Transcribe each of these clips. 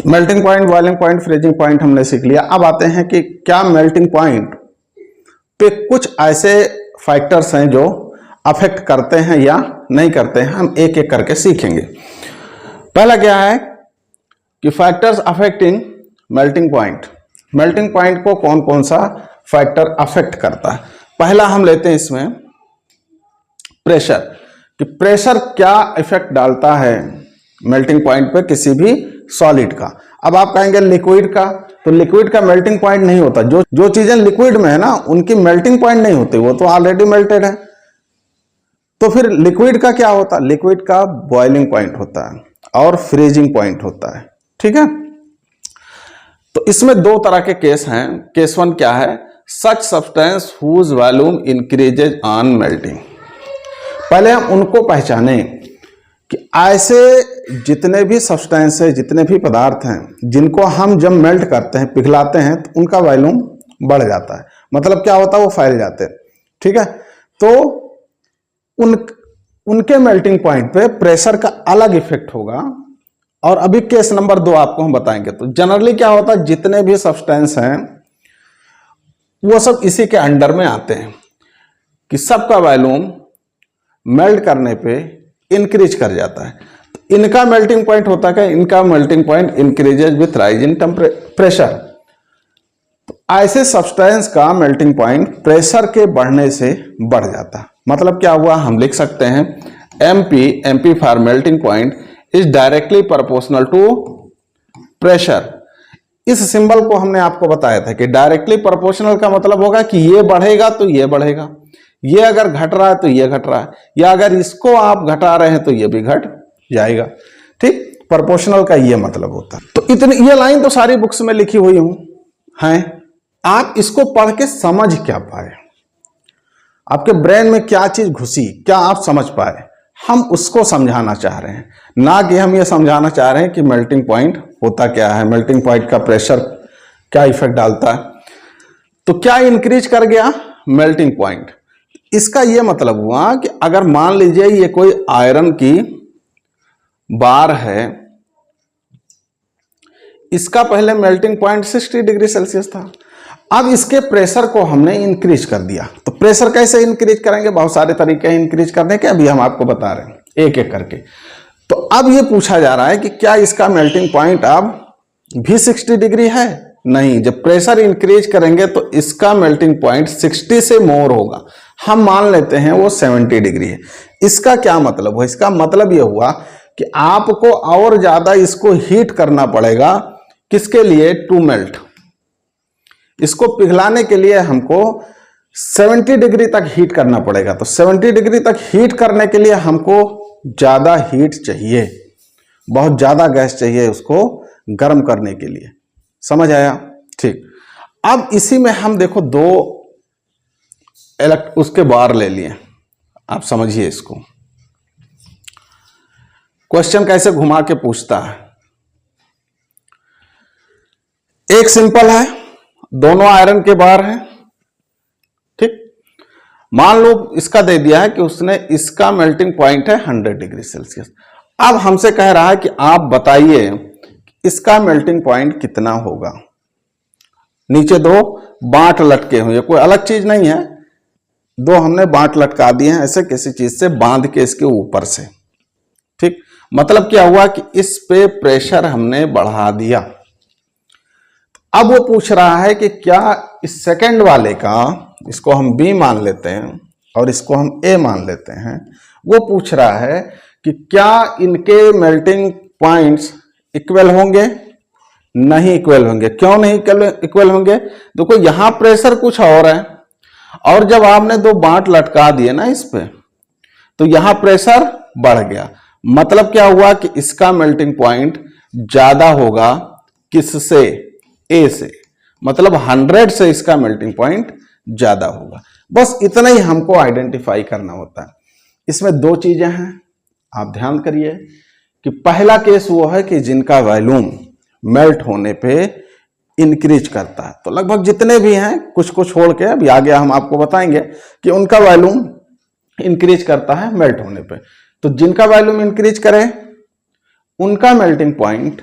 Melting point, boiling point, freezing point हमने सीख लिया। अब आते हैं कि क्या मेल्टिंग पॉइंट पे कुछ ऐसे फैक्टर्स हैं जो अफेक्ट करते हैं या नहीं करते हैं। हम एक एक करके सीखेंगे। पहला क्या है कि factors affecting melting point. Melting point को कौन कौन सा फैक्टर अफेक्ट करता है। पहला हम लेते हैं इसमें प्रेशर, कि प्रेशर क्या इफेक्ट डालता है मेल्टिंग पॉइंट पे किसी भी सॉलिड का। अब आप कहेंगे लिक्विड का, तो लिक्विड का मेल्टिंग पॉइंट नहीं होता। जो चीजें लिक्विड में है ना उनकी मेल्टिंग पॉइंट नहीं होती, वो तो ऑलरेडी मेल्टेड है। तो फिर लिक्विड का क्या होता है, लिक्विड का बॉइलिंग पॉइंट होता है और फ्रीजिंग पॉइंट होता है। ठीक है, तो इसमें दो तरह के केस हैं। केस वन क्या है, such substance whose volume increases on melting. पहले हम उनको पहचाने कि ऐसे जितने भी सब्सटेंस है, जितने भी पदार्थ हैं जिनको हम जब मेल्ट करते हैं, पिघलाते हैं, तो उनका वॉल्यूम बढ़ जाता है। मतलब क्या होता है, वो फैल जाते हैं। ठीक है, तो उनके मेल्टिंग पॉइंट पे प्रेशर का अलग इफेक्ट होगा। और अभी केस नंबर 2 आपको हम बताएंगे। तो जनरली क्या होता है, जितने भी सब्सटेंस हैं वो सब इसी के अंडर में आते हैं कि सबका वॉल्यूम मेल्ट करने पे इंक्रीज कर जाता है। तो इनका मेल्टिंग पॉइंट होता है, इनका melting point increases with rise in pressure. तो ऐसे सब्सटेंस का मेल्टिंग पॉइंट प्रेशर के बढ़ने से बढ़ जाता है। मतलब क्या हुआ, हम लिख सकते हैं MP for melting point is directly proportional to pressure. इस सिंबल को हमने आपको बताया था कि डायरेक्टली प्रोपोर्शनल का मतलब होगा कि ये बढ़ेगा तो ये बढ़ेगा, ये अगर घट रहा है तो ये घट रहा है, या अगर इसको आप घटा रहे हैं तो ये भी घट जाएगा। ठीक, प्रोपोर्शनल का ये मतलब होता है। तो इतनी ये लाइन तो सारी बुक्स में लिखी हुई हैं, आप इसको पढ़ के समझ क्या पाए, आपके ब्रेन में क्या चीज घुसी, क्या आप समझ पाए, हम उसको समझाना चाह रहे हैं। ना कि हम ये समझाना चाह रहे हैं कि मेल्टिंग पॉइंट होता क्या है, मेल्टिंग पॉइंट का प्रेशर क्या इफेक्ट डालता है। तो क्या इंक्रीज कर गया मेल्टिंग पॉइंट, इसका यह मतलब हुआ कि अगर मान लीजिए ये कोई आयरन की बार है, इसका पहले मेल्टिंग पॉइंट 60 डिग्री सेल्सियस था, अब इसके प्रेशर को हमने इंक्रीज कर दिया। तो प्रेशर कैसे इंक्रीज करेंगे, बहुत सारे तरीके हैं इंक्रीज करने के, अभी हम आपको बता रहे हैं एक एक करके। तो अब ये पूछा जा रहा है कि क्या इसका मेल्टिंग पॉइंट अब भी 60 डिग्री है। नहीं, जब प्रेशर इंक्रीज करेंगे तो इसका मेल्टिंग पॉइंट 60 से मोर होगा। हम मान लेते हैं वो 70 डिग्री है। इसका क्या मतलब हुआ, इसका मतलब यह हुआ कि आपको और ज्यादा इसको हीट करना पड़ेगा। किसके लिए, टू मेल्ट। इसको पिघलाने के लिए हमको 70 डिग्री तक हीट करना पड़ेगा। तो 70 डिग्री तक हीट करने के लिए हमको ज्यादा हीट चाहिए, बहुत ज्यादा गैस चाहिए उसको गर्म करने के लिए। समझ आया? ठीक, अब इसी में हम देखो दो उसके बार ले लिए। आप समझिए इसको, क्वेश्चन कैसे घुमा के पूछता है। एक सिंपल है, दोनों आयरन के बार हैं। ठीक, मान लो इसका दे दिया है कि उसने इसका मेल्टिंग पॉइंट है 100 डिग्री सेल्सियस। अब हमसे कह रहा है कि आप बताइए इसका मेल्टिंग पॉइंट कितना होगा। नीचे दो बांट लटके हुए, कोई अलग चीज नहीं है, दो हमने बांट लटका दिए हैं ऐसे किसी चीज से बांध के इसके ऊपर से। ठीक, मतलब क्या हुआ कि इस पे प्रेशर हमने बढ़ा दिया। अब वो पूछ रहा है कि क्या इस सेकंड वाले का, इसको हम B मान लेते हैं और इसको हम A मान लेते हैं, वो पूछ रहा है कि क्या इनके मेल्टिंग पॉइंट्स इक्वल होंगे। नहीं इक्वल होंगे। क्यों नहीं इक्वल होंगे, देखो यहां प्रेशर कुछ और है और जब आपने दो बांट लटका दिए ना इस पे, तो यहां प्रेशर बढ़ गया। मतलब क्या हुआ कि इसका मेल्टिंग पॉइंट ज्यादा होगा किससे, A से। मतलब 100 से इसका मेल्टिंग पॉइंट ज्यादा होगा। बस इतना ही हमको आइडेंटिफाई करना होता है। इसमें दो चीजें हैं, आप ध्यान करिए कि पहला केस वो है कि जिनका वॉल्यूम मेल्ट होने पे इंक्रीज करता है। तो लगभग जितने भी हैं, कुछ को छोड़ के अभी आगे हम आपको बताएंगे कि उनका वॉल्यूम इंक्रीज करता है मेल्ट होने पे। तो जिनका वॉल्यूम इंक्रीज करे उनका मेल्टिंग पॉइंट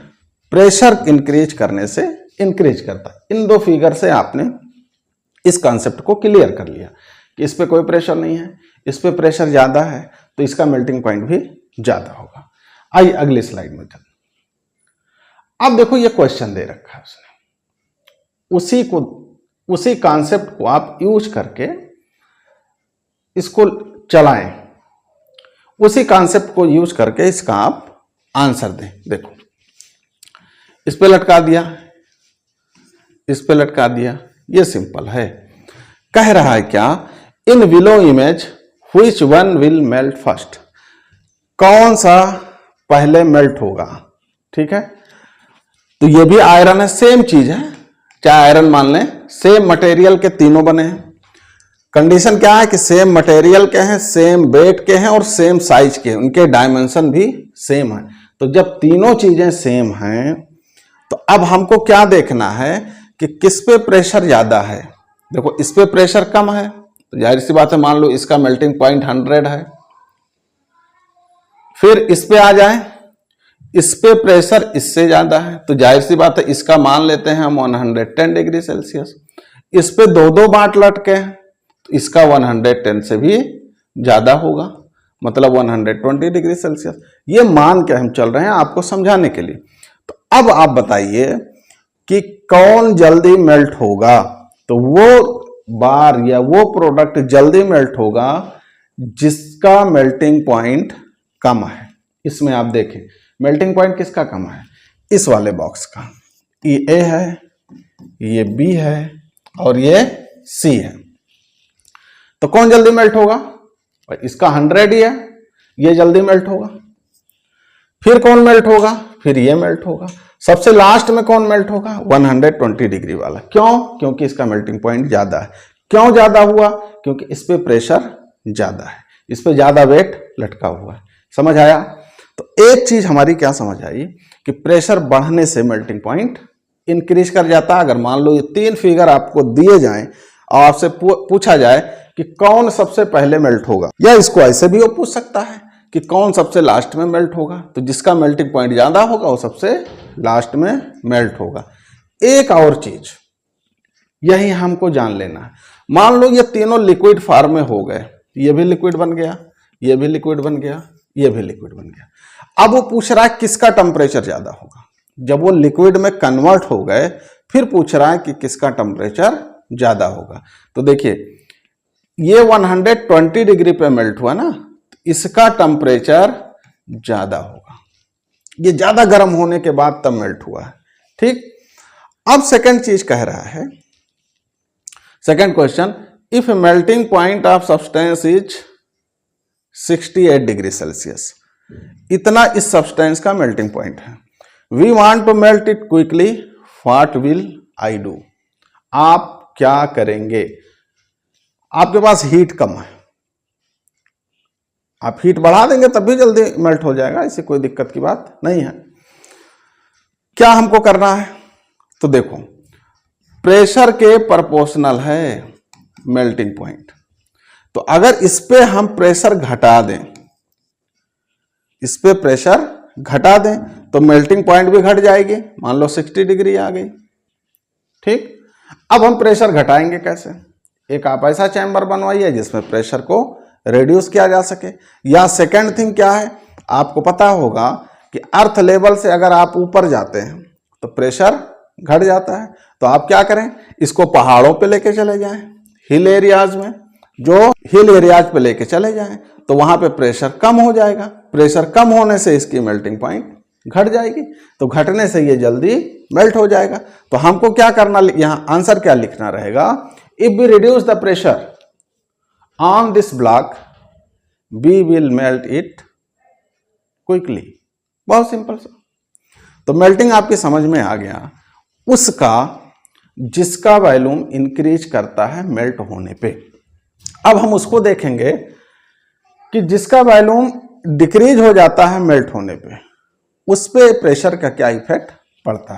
प्रेशर इंक्रीज करने से इंक्रीज करता है। इन दो फिगर से आपने इस कॉन्सेप्ट को क्लियर कर लिया कि इस पे कोई प्रेशर नहीं है, इस पे प्रेशर ज्यादा है, तो इसका मेल्टिंग पॉइंट भी ज्यादा होगा। आइए अगली स्लाइड में चलते। अब देखो ये क्वेश्चन दे रखा है उसने, उसी कॉन्सेप्ट को आप यूज करके इसको चलाएं, उसी कॉन्सेप्ट को यूज करके इसका आप आंसर दें। देखो इस पे लटका दिया, इस पे लटका दिया, ये सिंपल है। कह रहा है क्या, in below image which one will melt first, कौन सा पहले मेल्ट होगा। ठीक है, तो ये भी आयरन है, सेम चीज है, चाहे आयरन मान लें, सेम मटेरियल के तीनों बने हैं। कंडीशन क्या है कि सेम मटेरियल के हैं, सेम वेट के हैं और सेम साइज के हैं, उनके डायमेंशन भी सेम है। तो जब तीनों चीजें सेम हैं तो अब हमको क्या देखना है कि किस पे प्रेशर ज्यादा है। देखो इस पे प्रेशर कम है तो जाहिर सी बात है, मान लो इसका मेल्टिंग पॉइंट 100 है। फिर इस पे आ जाए, इस पे प्रेशर इससे ज्यादा है तो जाहिर सी बात है इसका मान लेते हैं हम 110 डिग्री सेल्सियस। इस पे दो दो बांट लटके हैं तो इसका 110 से भी ज्यादा होगा, मतलब 120 डिग्री सेल्सियस। ये मान के हम चल रहे हैं आपको समझाने के लिए। तो अब आप बताइए कि कौन जल्दी मेल्ट होगा। तो वो बार या वो प्रोडक्ट जल्दी मेल्ट होगा जिसका मेल्टिंग पॉइंट कम है। इसमें आप देखें मेल्टिंग पॉइंट किसका कम है, इस वाले बॉक्स का। ये ए है, ये बी है और ये सी है। तो कौन जल्दी मेल्ट होगा, इसका 100 ही है, ये जल्दी मेल्ट होगा। फिर कौन मेल्ट होगा, फिर ये मेल्ट होगा। सबसे लास्ट में कौन मेल्ट होगा, 120 डिग्री वाला। क्यों, क्योंकि इसका मेल्टिंग पॉइंट ज्यादा है। क्यों ज्यादा हुआ, क्योंकि इस पे प्रेशर ज्यादा है, इस पे ज्यादा वेट लटका हुआ है। समझ आया। तो एक चीज हमारी क्या समझ आई कि प्रेशर बढ़ने से मेल्टिंग पॉइंट इंक्रीज कर जाता है। अगर मान लो ये 3 फिगर आपको दिए जाएं और आपसे पूछा जाए कि कौन सबसे पहले मेल्ट होगा, या इसको ऐसे भी वो पूछ सकता है कि कौन सबसे लास्ट में मेल्ट होगा, तो जिसका मेल्टिंग पॉइंट ज्यादा होगा वो सबसे लास्ट में मेल्ट होगा। एक और चीज यही हमको जान लेना है, मान लो ये तीनों लिक्विड फॉर्म में हो गए, ये भी लिक्विड बन गया, ये भी लिक्विड बन गया, ये भी लिक्विड बन गया। अब वो पूछ रहा है किसका टेम्परेचर ज्यादा होगा। जब वो लिक्विड में कन्वर्ट हो गए फिर पूछ रहा है कि किसका टेम्परेचर ज्यादा होगा। तो देखिए ये 120 डिग्री पे मेल्ट हुआ ना, इसका टेम्परेचर ज्यादा होगा, ये ज्यादा गर्म होने के बाद तब मेल्ट हुआ है। ठीक, अब सेकंड चीज कह रहा है, second question, if melting point of substance is 68 degree Celsius, इतना इस सब्सटेंस का मेल्टिंग पॉइंट है। We want to melt it quickly, what will I do, आप क्या करेंगे। आपके पास हीट कम है, आप हीट बढ़ा देंगे तब भी जल्दी मेल्ट हो जाएगा, इससे कोई दिक्कत की बात नहीं है। क्या हमको करना है, तो देखो प्रेशर के प्रोपोर्शनल है मेल्टिंग पॉइंट। तो अगर इस पे हम प्रेशर घटा दें, इस पे प्रेशर घटा दें तो मेल्टिंग पॉइंट भी घट जाएगी, मान लो 60 डिग्री आ गई। ठीक, अब हम प्रेशर घटाएंगे कैसे, एक आप ऐसा चैम्बर बनवाइए जिसमें प्रेशर को रिड्यूस किया जा सके। या सेकंड थिंग क्या है, आपको पता होगा कि अर्थ लेवल से अगर आप ऊपर जाते हैं तो प्रेशर घट जाता है। तो आप क्या करें, इसको पहाड़ों पे लेके चले जाएं, हिल एरियाज में, जो हिल एरियाज पे लेके चले जाएं तो वहां पे प्रेशर कम हो जाएगा। प्रेशर कम होने से इसकी मेल्टिंग पॉइंट घट जाएगी, तो घटने से ये जल्दी मेल्ट हो जाएगा। तो हमको क्या करना, यहां आंसर क्या लिखना रहेगा, if we reduce the pressure on this block we will melt it quickly. बहुत सिंपल सा। तो मेल्टिंग आपकी समझ में आ गया, उसका जिसका वॉल्यूम इंक्रीज करता है मेल्ट होने पे। अब हम उसको देखेंगे कि जिसका वॉल्यूम डिक्रीज हो जाता है मेल्ट होने पे, उस पे प्रेशर का क्या इफेक्ट पड़ता है।